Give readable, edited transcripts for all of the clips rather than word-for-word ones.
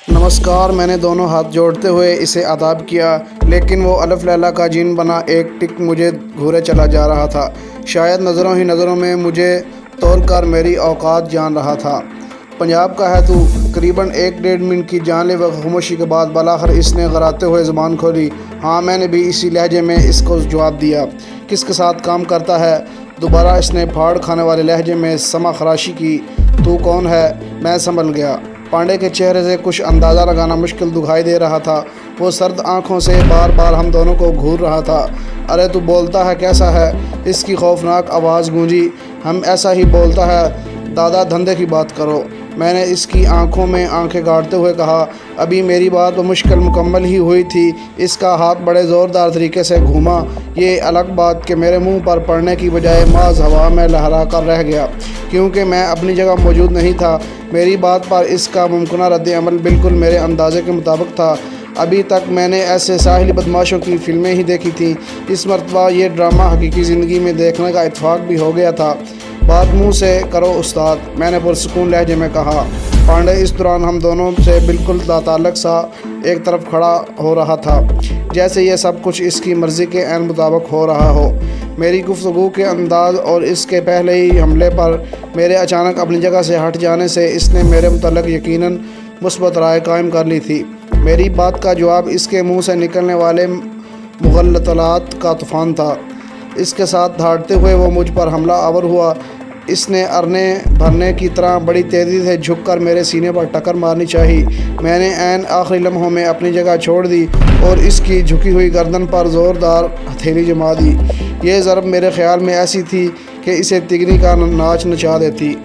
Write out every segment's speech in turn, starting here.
नमस्कार। मैंने दोनों हाथ जोड़ते हुए इसे आदाब किया, लेकिन वो अलफ लैला का जिन बना एक टिक मुझे घूरे चला जा रहा था। शायद नज़रों ही नज़रों में मुझे तोल कर मेरी औकात जान रहा था। पंजाब का है तू। करीबन 1-1.5 मिनट की जानलेवा खामोशी के बाद बलाखिर इसने गराते हुए ज़बान खोली। हाँ, मैंने भी इसी लहजे में इसको जवाब दिया। किसके साथ काम करता है? दोबारा इसने फाड़ खाने वाले लहजे में समा खराशी की। तू कौन है? मैं संभल गया। पांडे के चेहरे से कुछ अंदाज़ा लगाना मुश्किल दिखाई दे रहा था। वो सर्द आंखों से बार बार हम दोनों को घूर रहा था। अरे तू बोलता है कैसा है? इसकी खौफनाक आवाज़ गूंजी। हम ऐसा ही बोलता है दादा, धंधे की बात करो। मैंने इसकी आंखों में आंखें गाड़ते हुए कहा। अभी मेरी बात मुश्किल मुकम्मल ही हुई थी। इसका हाथ बड़े ज़ोरदार तरीके से घूमा। ये अलग बात कि मेरे मुंह पर पड़ने की बजाय माज हवा में लहरा कर रह गया, क्योंकि मैं अपनी जगह मौजूद नहीं था। मेरी बात पर इसका मुमकिन रद्द-ए-अमल बिल्कुल मेरे अंदाज़े के मुताबिक था। अभी तक मैंने ऐसे साहिली बदमाशों की फ़िल्में ही देखी थी। इस मरतबा ये ड्रामा हकीकी ज़िंदगी में देखने का इत्तेफाक भी हो गया था। बात मुंह से करो उस्ताद, मैंने पुरसुकून लहजे में कहा। पांडे इस दौरान हम दोनों से बिल्कुल लाताल्लुक़ सा एक तरफ खड़ा हो रहा था, जैसे ये सब कुछ इसकी मर्ज़ी के ऐन मुताबिक हो रहा हो। मेरी गुफ्तगू के अंदाज़ और इसके पहले ही हमले पर मेरे अचानक अपनी जगह से हट जाने से इसने मेरे मुतल्लिक़ यकीनन मुस्बत राय कायम कर ली थी। मेरी बात का जवाब इसके मुंह से निकलने वाले मुग़ल्लतात का तूफ़ान था। इसके साथ धाड़ते हुए वो मुझ पर हमला आवर हुआ। इसने अरने भरने की तरह बड़ी तेज़ी से झुककर मेरे सीने पर टक्कर मारनी चाहिए। मैंने ऐन आखिरी लम्हों में अपनी जगह छोड़ दी और इसकी झुकी हुई गर्दन पर ज़ोरदार हथेली जमा दी। ये ज़रब मेरे ख़्याल में ऐसी थी कि इसे तिगनी का नाच नचा देती,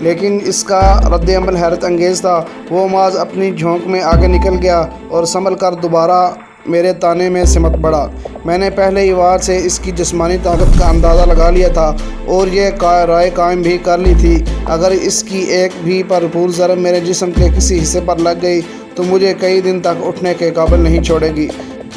लेकिन इसका रद्द-ए-अमल हैरत अंगेज़ था। वो माज अपनी झोंक में आगे निकल गया और संभल कर दोबारा मेरे ताने में सिमट पड़ा। मैंने पहले ही वार से इसकी जिस्मानी ताकत का अंदाज़ा लगा लिया था और ये राय कायम भी कर ली थी। अगर इसकी एक भी भरपूर ज़रब मेरे जिस्म के किसी हिस्से पर लग गई तो मुझे कई दिन तक उठने के काबिल नहीं छोड़ेगी।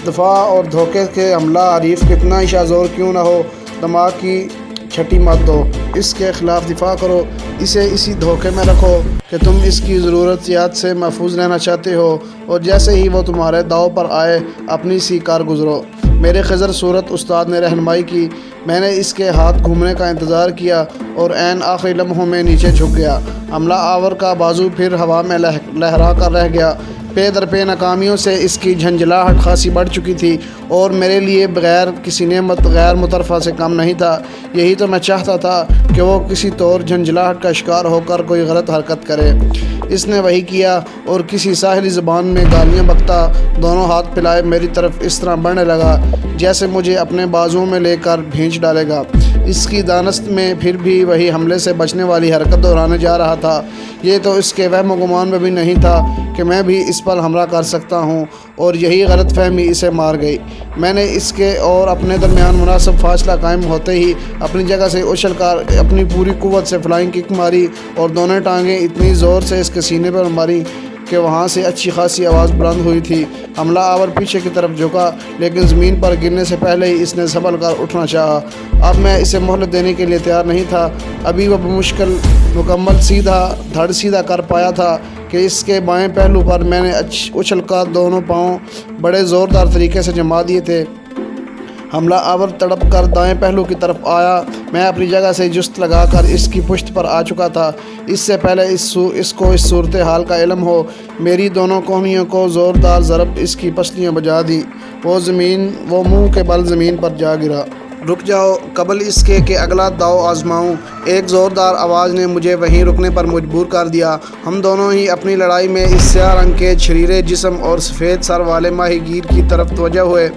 दफ़ा और धोखे के हमला हरीफ कितना ही शाज़ोर क्यों ना हो, दिमाग की छठी मत दो, इसके ख़िलाफ़ दिफा करो। इसे इसी धोखे में रखो कि तुम इसकी ज़रूरतियात से महफूज रहना चाहते हो, और जैसे ही वो तुम्हारे दाव पर आए अपनी सी कार गुज़रो। मेरे खज़र सूरत उस्ताद ने रहनुमाई की। मैंने इसके हाथ घूमने का इंतज़ार किया और ऐन आखिरी लम्हों में नीचे झुक गया। हमला आवर का बाजू फिर हवा में लहरा कर रह गया। पे दर पे नाकामियों से इसकी झंझलाहट खासी बढ़ चुकी थी और मेरे लिए बग़ैर किसी नेमत गैर मुतरफ़ा से कम नहीं था। यही तो मैं चाहता था कि वो किसी तौर झंझलाहट का शिकार होकर कोई गलत हरकत करे। इसने वही किया और किसी साहिली ज़बान में गालियाँ बकता दोनों हाथ फैलाए मेरी तरफ इस तरह बढ़ने लगा जैसे मुझे अपने बाजुओं में लेकर भींच डालेगा। इसकी दानस्त में फिर भी वही हमले से बचने वाली हरकत दोहराने जा रहा था। ये तो इसके वहम गुमान में भी नहीं था कि मैं भी इस पर हमला कर सकता हूँ, और यही गलत फहमी इसे मार गई। मैंने इसके और अपने दरमियान मुनासिब फासला कायम होते ही अपनी जगह से उछल कर अपनी पूरी कुव्वत से फ्लाइंग किक मारी और दोनों टांगें इतनी ज़ोर से इसके सीने पर मारी कि वहाँ से अच्छी खासी आवाज़ बुलंद हुई थी। हमला आवर पीछे की तरफ झुका, लेकिन ज़मीन पर गिरने से पहले ही इसने संभल कर उठना चाहा। अब मैं इसे मोहलत देने के लिए तैयार नहीं था। अभी वह मुश्किल मुकम्मल धड़ सीधा कर पाया था कि इसके बाएं पहलू पर मैंने उछल कर दोनों पाँव बड़े ज़ोरदार तरीके से जमा दिए थे। हमला आवर तड़प कर दाएं पहलू की तरफ आया। मैं अपनी जगह से जुस्त लगाकर इसकी पुश्त पर आ चुका था। इससे पहले इसको इस सूरत हाल का इल्म हो, मेरी दोनों कोहनियों को ज़ोरदार ज़रब इसकी पसलियाँ बजा दी। वो मुंह के बल ज़मीन पर जा गिरा। रुक जाओ, कबल इसके कि अगला दाव आजमाऊं। एक ज़ोरदार आवाज़ ने मुझे वहीं रुकने पर मजबूर कर दिया। हम दोनों ही अपनी लड़ाई में इस स्याह रंग के छरीरे जिस्म और सफ़ेद सर वाले माहीगीर की तरफ तवज्जो हुए,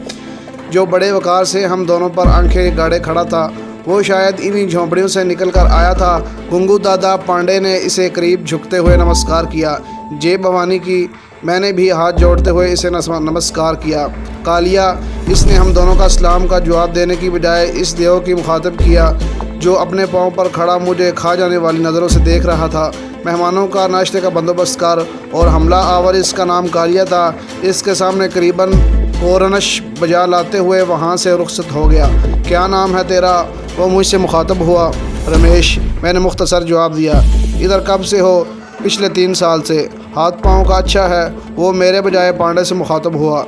जो बड़े वक़ार से हम दोनों पर आंखें गाड़े खड़ा था। वो शायद इन्हीं झोंपड़ियों से निकल कर आया था। गुंगू दादा पांडे ने इसे करीब झुकते हुए नमस्कार किया। जय भवानी की। मैंने भी हाथ जोड़ते हुए इसे नमस्कार किया। कालिया। इसने हम दोनों का सलाम का जवाब देने की बजाय इस देव की मुखातब किया, जो अपने पाँव पर खड़ा मुझे खा जाने वाली नज़रों से देख रहा था। मेहमानों का नाश्ते का बंदोबस्त कर। और हमला आवर, इसका नाम कालिया था, इसके सामने करीबन कोरनश बजा लाते हुए वहाँ से रुखसत हो गया। क्या नाम है तेरा? वो मुझसे मुखातब हुआ। रमेश, मैंने मुख्तसर जवाब दिया। इधर कब से हो? पिछले 3 साल से। ہاتھ پاؤں کا اچھا ہے، وہ میرے بجائے پانڈے سے مخاطب ہوا۔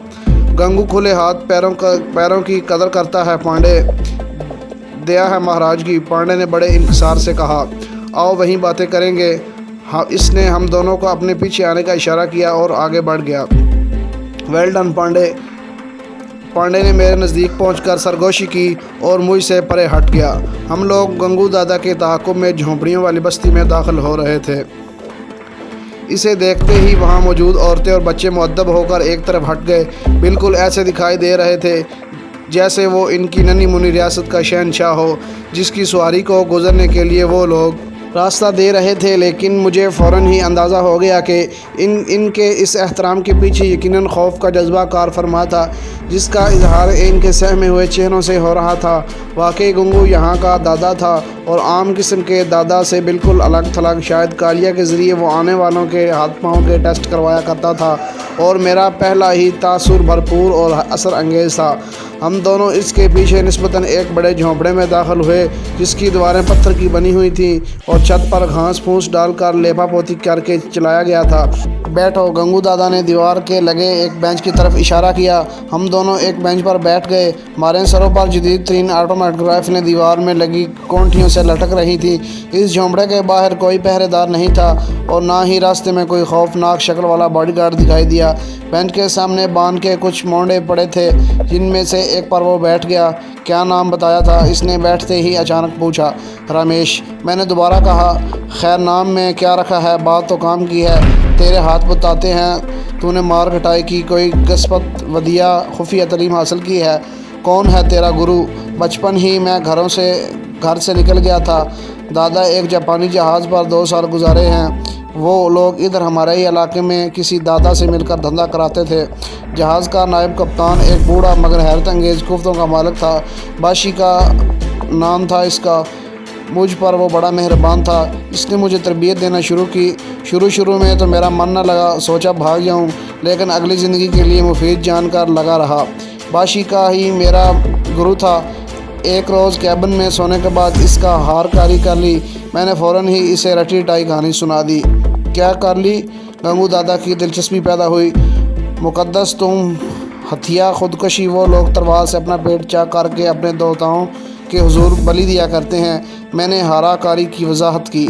گنگو کھلے ہاتھ پیروں کی قدر کرتا ہے، پانڈے دیا ہے مہاراج کی۔ پانڈے نے بڑے انکسار سے کہا، آؤ وہیں باتیں کریں گے۔ اس نے ہم دونوں کو اپنے پیچھے آنے کا اشارہ کیا اور آگے بڑھ گیا۔ Well done Pandey. پانڈے نے میرے نزدیک پہنچ کر سرگوشی کی اور مجھ سے پرے ہٹ گیا۔ ہم لوگ گنگو دادا کے تعاقب میں جھونپڑیوں والی بستی میں داخل ہو رہے تھے۔ اسے دیکھتے ہی وہاں موجود عورتیں اور بچے مؤدب ہو کر ایک طرف ہٹ گئے، بالکل ایسے دکھائی دے رہے تھے جیسے وہ ان کی ننھی منھی ریاست کا شہنشاہ ہو، جس کی سواری کو گزرنے کے لیے وہ لوگ راستہ دے رہے تھے۔ لیکن مجھے فوراً ہی اندازہ ہو گیا کہ ان کے اس احترام کے پیچھے یقیناً خوف کا جذبہ کار فرما تھا، جس کا اظہار ان کے سہمے ہوئے چہروں سے ہو رہا تھا۔ واقعی گنگو یہاں کا دادا تھا، اور عام قسم کے دادا سے بالکل الگ تھلگ۔ شاید کالیہ کے ذریعے وہ آنے والوں کے ہاتھ پاؤں کے ٹیسٹ کروایا کرتا تھا، اور میرا پہلا ہی تاثر بھرپور اور اثر انگیز تھا۔ ہم دونوں اس کے پیچھے نسبتاً ایک بڑے جھونپڑے میں داخل ہوئے، جس کی دیواریں پتھر کی بنی ہوئی تھیں اور چھت پر گھاس پھوس ڈال کر لیپا پوتی کر کے چلایا گیا تھا۔ بیٹھو۔ گنگو دادا نے دیوار کے لگے ایک بینچ کی طرف اشارہ کیا۔ ہم دونوں ایک بینچ پر بیٹھ گئے۔ ہمارے سروں پر جدید ترین آٹومیٹک رائفلیں دیوار میں لگی کونٹیوں سے لٹک رہی تھیں۔ اس جھونپڑے کے باہر کوئی پہرے دار نہیں تھا، اور نہ ہی راستے میں کوئی خوفناک شکل والا باڈی گارڈ دکھائی دیا۔ بینچ کے سامنے باندھ کے کچھ مونڈے پڑے تھے، جن میں سے ایک پر وہ بیٹھ گیا۔ کیا نام بتایا تھا؟ اس نے بیٹھتے ہی اچانک پوچھا۔ رمیش، میں نے دوبارہ کہا۔ خیر، نام میں کیا رکھا ہے، بات تو کام کی ہے۔ تیرے ہاتھ بتاتے ہیں تو نے مار کٹائی کی، کوئی قسمت ودیعہ خفیہ تعلیم حاصل کی ہے؟ کون ہے تیرا گرو؟ بچپن ہی میں گھر سے نکل گیا تھا۔ دادا ایک جاپانی جہاز پر 2 سال گزارے ہیں۔ وہ لوگ ادھر ہمارے ہی علاقے میں کسی دادا سے مل کر دھندا کراتے تھے۔ جہاز کا نائب کپتان ایک بوڑھا مگر حیرت انگیز قوتوں کا مالک تھا۔ باشی کا نام تھا اس کا۔ مجھ پر وہ بڑا مہربان تھا۔ اس نے مجھے تربیت دینا شروع کی۔ شروع میں تو میرا من نہ لگا، سوچا بھاگ جاؤں، لیکن اگلی زندگی کے لیے مفید جان کر لگا رہا۔ باشی کا ہی میرا گرو تھا۔ ایک روز کیبن میں سونے کے بعد اس کا ہار کاری کر لی۔ میں نے فوراً ہی اسے رٹی رٹائی کہانی سنا دی۔ کیا کر لی؟ گنگو دادا کی دلچسپی پیدا ہوئی۔ مقدس تم ہتھیہ خودکشی وہ لوگ تلوار سے اپنا پیٹ چاک کر کے اپنے دیوتاؤں کے حضور بلی دیا کرتے ہیں۔ میں نے ہارا کاری کی وضاحت کی۔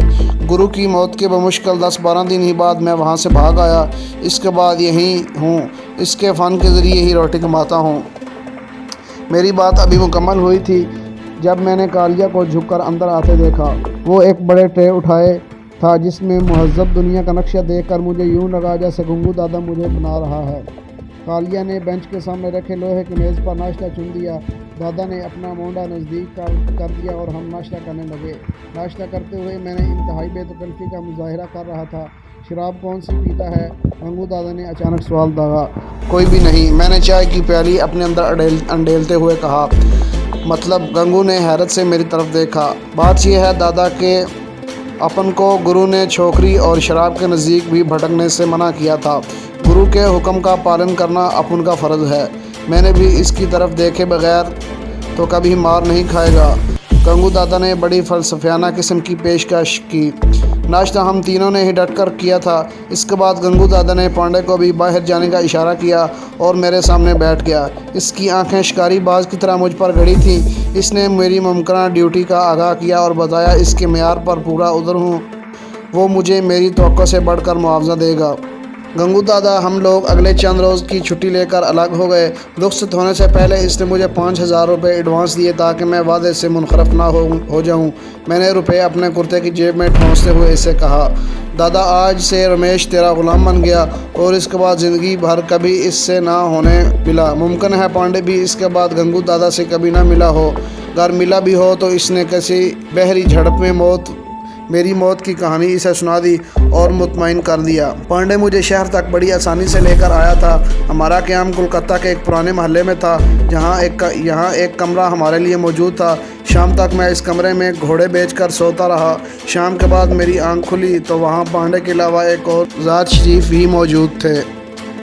گرو کی موت کے بمشکل 10-12 دن ہی بعد میں وہاں سے بھاگ آیا۔ اس کے بعد یہیں ہوں، اس کے فن کے ذریعے ہی روٹی کماتا ہوں۔ میری بات ابھی مکمل ہوئی تھی جب میں نے کالیہ کو جھک کر اندر آتے دیکھا۔ وہ ایک بڑے ٹرے اٹھائے تھا، جس میں مہذب دنیا کا نقشہ دیکھ کر مجھے یوں لگا جیسے گنگو دادا مجھے بنا رہا ہے۔ کالیہ نے بینچ کے سامنے رکھے لوہے کی میز پر ناشتہ چن دیا۔ دادا نے اپنا مونڈا نزدیک کر دیا اور ہم ناشتہ کرنے لگے۔ ناشتہ کرتے ہوئے میں نے انتہائی بے تکلفی کا مظاہرہ کر رہا تھا۔ شراب کون سی پیتا ہے؟ گنگو دادا نے اچانک سوال داغا۔ کوئی بھی نہیں، میں نے چائے کی پیالی اپنے اندر انڈیلتے ہوئے کہا۔ مطلب؟ گنگو نے حیرت سے میری طرف دیکھا۔ بات یہ ہے دادا کہ اپن کو گرو نے چھوکری اور شراب کے نزدیک بھی بھٹکنے سے منع کیا تھا۔ گرو کے حکم کا پالن کرنا اپن کا فرض ہے۔ میں نے بھی اس کی طرف دیکھے بغیر تو کبھی مار نہیں کھائے گا۔ گنگو دادا نے بڑی فلسفیانہ قسم کی پیشکش کی۔ ناشتہ ہم تینوں نے ہی ڈٹ کر کیا تھا۔ اس کے بعد گنگو دادا نے پانڈے کو بھی باہر جانے کا اشارہ کیا اور میرے سامنے بیٹھ گیا۔ اس کی آنکھیں شکاری باز کی طرح مجھ پر گڑی تھیں۔ اس نے میری ممکنہ ڈیوٹی کا آگاہ کیا اور بتایا اس کے معیار پر پورا ادھر ہوں، وہ مجھے میری توقع سے بڑھ کر معاوضہ دے گا۔ گنگو دادا ہم لوگ اگلے چند روز کی چھٹی لے کر الگ ہو گئے۔ رخصت ہونے سے پہلے اس نے مجھے 5000 روپے ایڈوانس دیے تاکہ میں وعدے سے منحرف نہ ہو جاؤں۔ میں نے روپے اپنے کرتے کی جیب میں ٹھونستے ہوئے اسے کہا، دادا آج سے رمیش تیرا غلام بن گیا اور اس کے بعد زندگی بھر کبھی اس سے نہ ہونے ملا۔ ممکن ہے پانڈے بھی اس کے بعد گنگو دادا سے کبھی نہ ملا ہو۔ اگر ملا بھی ہو تو اس نے کسی بحری جھڑپ میں میری موت کی کہانی اسے سنا دی اور مطمئن کر دیا۔ پانڈے مجھے شہر تک بڑی آسانی سے لے کر آیا تھا۔ ہمارا قیام کولکتہ کے ایک پرانے محلے میں تھا، یہاں ایک کمرہ ہمارے لیے موجود تھا۔ شام تک میں اس کمرے میں گھوڑے بیچ کر سوتا رہا۔ شام کے بعد میری آنکھ کھلی تو وہاں پانڈے کے علاوہ ایک اور ذات شریف بھی موجود تھے۔